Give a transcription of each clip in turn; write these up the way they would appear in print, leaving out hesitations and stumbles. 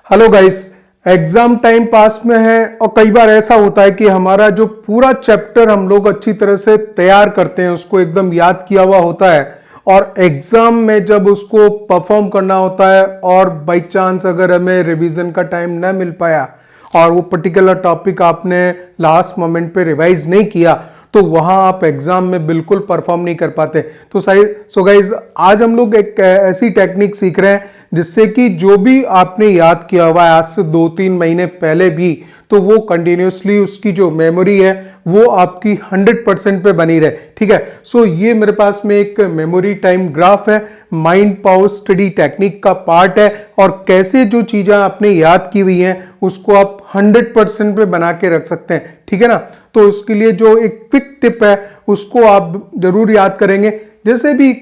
Hello guys. Exam time pass में है और कई बार ऐसा होता है कि हमारा जो पूरा चैप्टर हम लोग अच्छी तरह से तैयार करते हैं, उसको एकदम याद किया हुआ होता है और एग्जाम में जब उसको परफॉर्म करना होता है और बाई चांस अगर हमें रिवीजन का टाइम ना मिल पाया और वो पर्टिकुलर टॉपिक आपने लास्ट मोमेंट पे रिवाइज नहीं किया तो वहां आप एग्जाम में बिल्कुल परफॉर्म नहीं कर पाते। तो सो गाइज आज हम लोग एक ऐसी टेक्निक सीख रहे हैं जिससे कि जो भी आपने याद किया हुआ है आज से 2-3 महीने पहले भी, तो वो कंटिन्यूसली उसकी जो मेमोरी है वो आपकी 100% पे बनी रहे। ठीक है, सो ये मेरे पास में एक मेमोरी टाइम ग्राफ है, माइंड पावर स्टडी टेक्निक का पार्ट है और कैसे जो चीजें आपने याद की हुई हैं उसको आप 100% पे बना के रख सकते हैं। ठीक है ना, तो उसके लिए जो एक क्विक टिप है उसको आप जरूर याद करेंगे। जैसे भी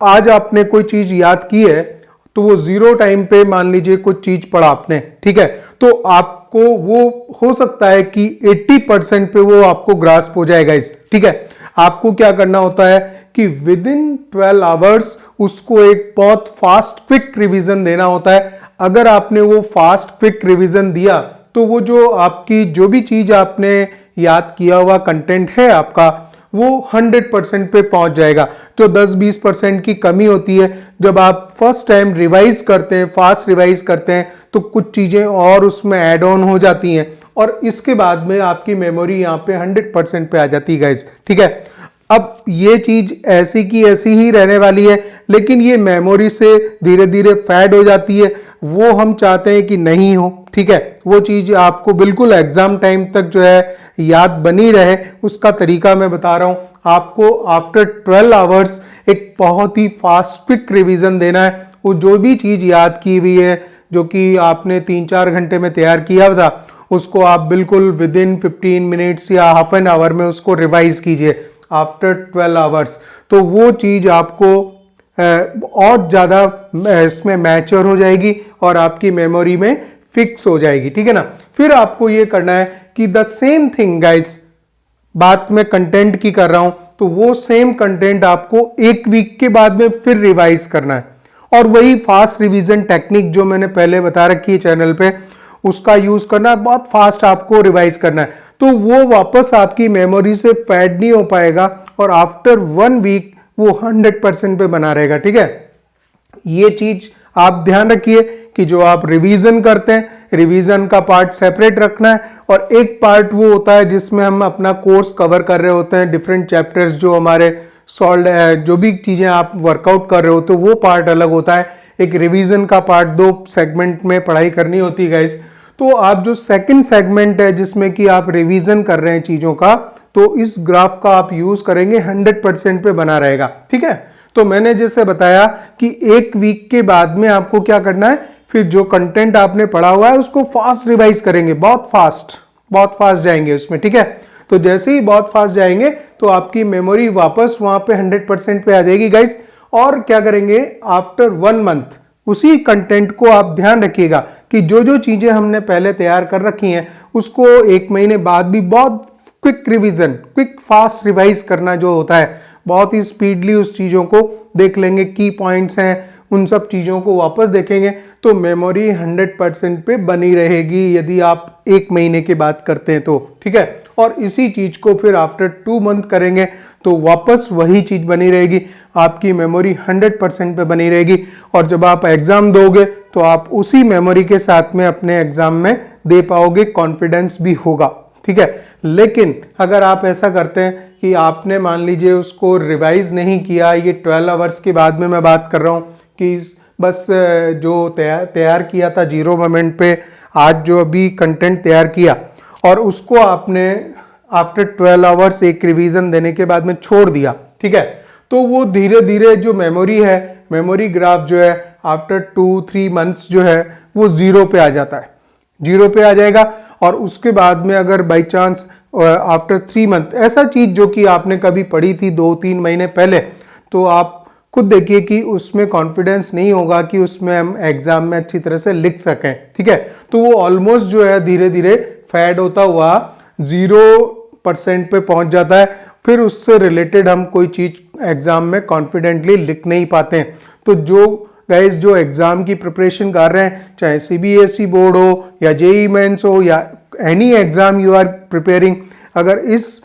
आज आपने कोई चीज याद की है तो वो जीरो टाइम पे मान लीजिए कुछ चीज पढ़ा आपने, ठीक है, तो आपको वो हो सकता है कि 80% पे वो आपको ग्रास्प हो जाएगा इस। ठीक है, आपको क्या करना होता है कि विद इन 12 आवर्स उसको एक बहुत फास्ट क्विक रिवीजन देना होता है। अगर आपने वो फास्ट क्विक रिवीजन दिया तो वो जो आपकी जो भी चीज आपने याद किया हुआ कंटेंट है आपका वो 100% पे पहुंच जाएगा। जो 10-20% की कमी होती है जब आप फर्स्ट टाइम रिवाइज करते हैं, फास्ट रिवाइज करते हैं, तो कुछ चीजें और उसमें ऐड ऑन हो जाती हैं और इसके बाद में आपकी मेमोरी यहाँ पे 100% पे आ जाती है गाइस। ठीक है, अब ये चीज ऐसी की ऐसी ही रहने वाली है, लेकिन ये मेमोरी से धीरे धीरे फैड हो जाती है, वो हम चाहते हैं कि नहीं हो। ठीक है, वो चीज आपको बिल्कुल एग्जाम टाइम तक जो है याद बनी रहे, उसका तरीका मैं बता रहा हूं आपको। आफ्टर 12 आवर्स एक बहुत ही फास्ट क्विक रिवीजन देना है। वो जो भी चीज याद की हुई है जो कि आपने 3-4 घंटे में तैयार किया था उसको आप बिल्कुल विद इन 15 मिनट्स या हाफ एन आवर में उसको रिवाइज कीजिए आफ्टर 12 आवर्स। तो वो चीज आपको और ज्यादा इसमें मैच्योर हो जाएगी और आपकी मेमोरी में फिक्स हो जाएगी। ठीक है ना, फिर आपको ये करना है कि द सेम थिंग गाइस, बात मैं कंटेंट की कर रहा हूं तो वो सेम कंटेंट आपको एक वीक के बाद में फिर रिवाइज करना है और वही फास्ट रिवीजन टेक्निक जो मैंने पहले बता रखी है चैनल पे उसका यूज करना है। बहुत फास्ट आपको रिवाइज करना है तो वो वापस आपकी मेमोरी से फैड नहीं हो पाएगा और आफ्टर 1 वीक वो 100% पे बना रहेगा। ठीक है, ये चीज आप ध्यान रखिए कि जो आप रिवीजन करते हैं रिवीजन का पार्ट सेपरेट रखना है और एक पार्ट वो होता है जिसमें हम अपना कोर्स कवर कर रहे होते हैं, डिफरेंट चैप्टर्स जो हमारे सॉल्व जो भी चीजें आप वर्कआउट कर रहे हो तो वो पार्ट अलग होता है। एक रिवीजन का पार्ट 2 सेगमेंट में पढ़ाई करनी होती है गाइस। तो आप जो सेकंड सेगमेंट है जिसमें कि आप रिवीजन कर रहे हैं चीजों का, तो इस ग्राफ का आप यूज करेंगे 100% पे बना रहेगा। ठीक है, तो मैंने जैसे बताया कि एक वीक के बाद में आपको क्या करना है, फिर जो कंटेंट आपने पढ़ा हुआ है उसको फास्ट रिवाइज करेंगे, बहुत फास्ट जाएंगे उसमें। ठीक है, तो जैसे ही बहुत फास्ट जाएंगे तो आपकी मेमोरी वापस वहां पे 100% पे आ जाएगी गाइस। और क्या करेंगे, आफ्टर 1 मंथ उसी कंटेंट को आप ध्यान रखिएगा कि जो जो चीजें हमने पहले तैयार कर रखी हैं उसको 1 महीने बाद भी बहुत quick revision, quick fast revise करना जो होता है, बहुत ही स्पीडली उस चीजों को देख लेंगे, की पॉइंट्स हैं उन सब चीजों को वापस देखेंगे तो मेमोरी 100% पे बनी रहेगी यदि आप 1 महीने की बात करते हैं तो। ठीक है, और इसी चीज को फिर आफ्टर 2 मंथ करेंगे तो वापस वही चीज बनी रहेगी, आपकी मेमोरी 100% पे बनी रहेगी और जब आप एग्जाम दोगे तो आप उसी मेमोरी के साथ में अपने एग्जाम में दे पाओगे, कॉन्फिडेंस भी होगा। ठीक है, लेकिन अगर आप ऐसा करते हैं कि आपने मान लीजिए उसको रिवाइज नहीं किया, ये 12 आवर्स के बाद में मैं बात कर रहा हूं कि बस जो तैयार किया था जीरो मोमेंट पे, आज जो अभी कंटेंट तैयार किया और उसको आपने आफ्टर 12 आवर्स एक रिवीजन देने के बाद में छोड़ दिया, ठीक है, तो वो धीरे धीरे जो मेमोरी है, मेमोरी ग्राफ जो है आफ्टर 2-3 मंथ्स जो है वो जीरो पे आ जाता है, जीरो पे आ जाएगा। और उसके बाद में अगर बाई चांस आफ्टर 3 मंथ ऐसा चीज जो कि आपने कभी पढ़ी थी 2-3 महीने पहले, तो आप खुद देखिए कि उसमें कॉन्फिडेंस नहीं होगा कि उसमें हम एग्जाम में अच्छी तरह से लिख सकें। ठीक है, तो वो ऑलमोस्ट जो है धीरे धीरे फैड होता हुआ 0% पे पहुंच जाता है, फिर उससे रिलेटेड हम कोई चीज एग्जाम में कॉन्फिडेंटली लिख नहीं पाते हैं। तो जो गाइज जो एग्जाम की प्रिपरेशन कर रहे हैं, चाहे सीबीएसई बोर्ड हो या जेईई मेंस हो या any exam you are preparing, अगर इस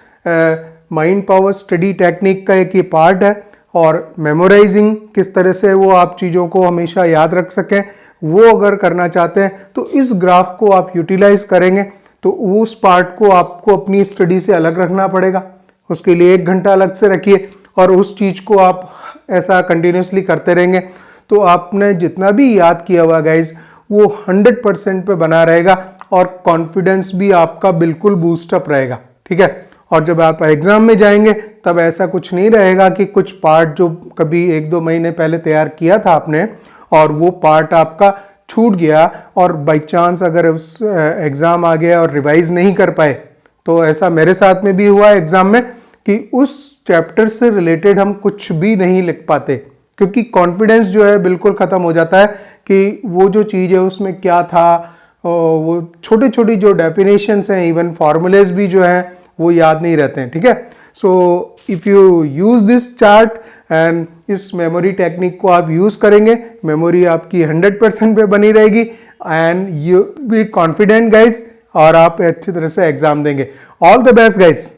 माइंड पावर स्टडी टेक्निक का एक ये पार्ट है और मेमोराइजिंग किस तरह से वो आप चीज़ों को हमेशा याद रख सकें, वो अगर करना चाहते हैं तो इस ग्राफ को आप यूटिलाइज करेंगे। तो उस पार्ट को आपको अपनी स्टडी से अलग रखना पड़ेगा, उसके लिए 1 घंटा अलग से रखिए और उस चीज़ को आप ऐसा कंटिन्यूसली करते रहेंगे तो आपने जितना भी याद किया हुआ गाइज वो 100% पे बना रहेगा और कॉन्फिडेंस भी आपका बिल्कुल बूस्टअप रहेगा, ठीक है। और जब आप एग्जाम में जाएंगे तब ऐसा कुछ नहीं रहेगा कि कुछ पार्ट जो कभी 1-2 महीने पहले तैयार किया था आपने और वो पार्ट आपका छूट गया और बाई चांस अगर उस एग्जाम आ गया और रिवाइज नहीं कर पाए, तो ऐसा मेरे साथ में भी हुआ एग्जाम में कि उस चैप्टर से रिलेटेड हम कुछ भी नहीं लिख पाते क्योंकि कॉन्फिडेंस जो है बिल्कुल खत्म हो जाता है कि वो जो चीज़ है उसमें क्या था, वो छोटी छोटी जो डेफिनेशंस हैं, इवन फॉर्मूलेज भी जो हैं वो याद नहीं रहते हैं, ठीक है। So if you use this chart and इस मेमोरी टेक्निक को आप यूज़ करेंगे, मेमोरी आपकी 100% पे बनी रहेगी and you be confident guys और आप अच्छी तरह से एग्जाम देंगे। All the best guys.